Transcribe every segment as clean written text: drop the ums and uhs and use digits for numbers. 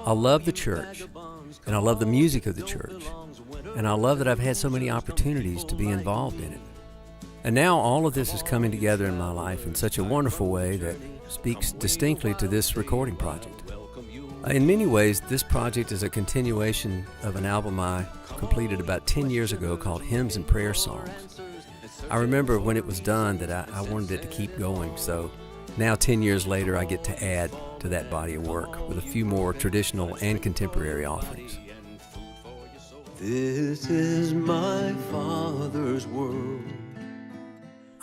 I love the church, and I love the music of the church, and I love that I've had so many opportunities to be involved in it. And now all of this is coming together in my life in such a wonderful way that speaks distinctly to this recording project. In many ways, this project is a continuation of an album I completed about 10 years ago called Hymns and Prayer Songs. I remember when it was done that I wanted it to keep going, so now 10 years later I get to add to that body of work with a few more traditional and contemporary offerings. This is my Father's world.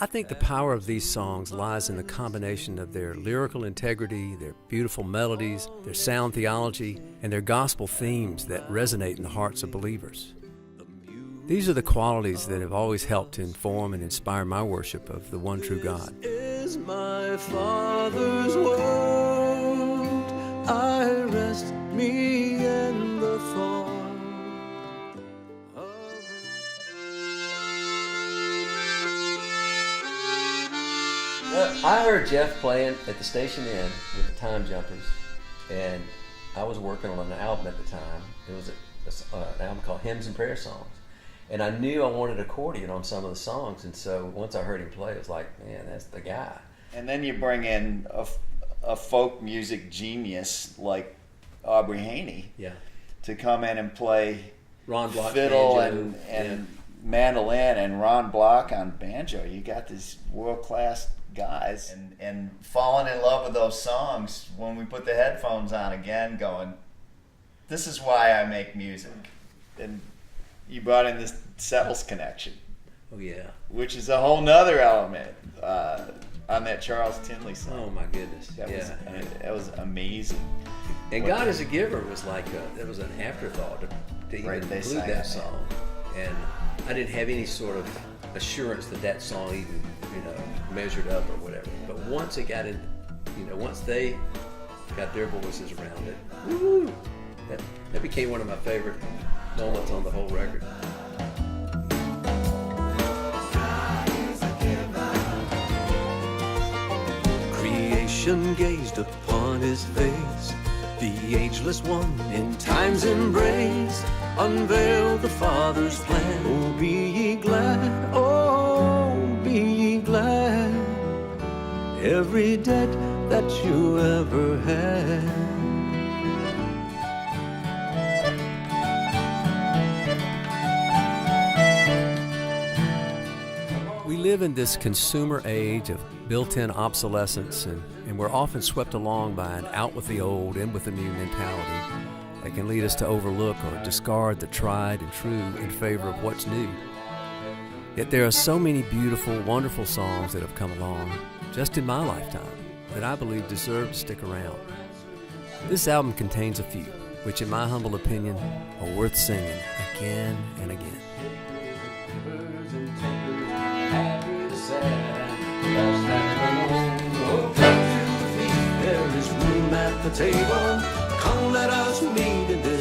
I think the power of these songs lies in the combination of their lyrical integrity, their beautiful melodies, their sound theology, and their gospel themes that resonate in the hearts of believers. These are the qualities that have always helped to inform and inspire my worship of the one true God. This is my Father's world. I rest me in the thought. I heard Jeff playing at the Station Inn with the Time Jumpers, and I was working on an album at the time. It was an album called Hymns and Prayer Songs. And I knew I wanted accordion on some of the songs, and so once I heard him play, it was like, man, that's the guy. And then you bring in a folk music genius like Aubrey Haney to come in and play Ron Block fiddle banjo, and mandolin, and Ron Block on banjo. You got these world-class guys, and falling in love with those songs when we put the headphones on again, going, this is why I make music. And you brought in this Settles connection. Oh yeah. Which is a whole nother element on that Charles Tinley song. Oh my goodness. That was amazing. And God is a Giver was like that was an afterthought to even include that song. And I didn't have any sort of assurance that song even, measured up or whatever. But once it got in, once they got their voices around it, woo, that became one of my favorite moments on the whole record. Creation gazed upon his face, the ageless one in time's embrace, unveiled the Father's plan. Oh, be ye glad, oh, be ye glad, every debt that you ever had. We live in this consumer age of built-in obsolescence, and we're often swept along by an out with the old, in with the new mentality that can lead us to overlook or discard the tried and true in favor of what's new. Yet there are so many beautiful, wonderful songs that have come along just in my lifetime that I believe deserve to stick around. This album contains a few, which in my humble opinion are worth singing again and again. There is room at the table. Come, let us meet in this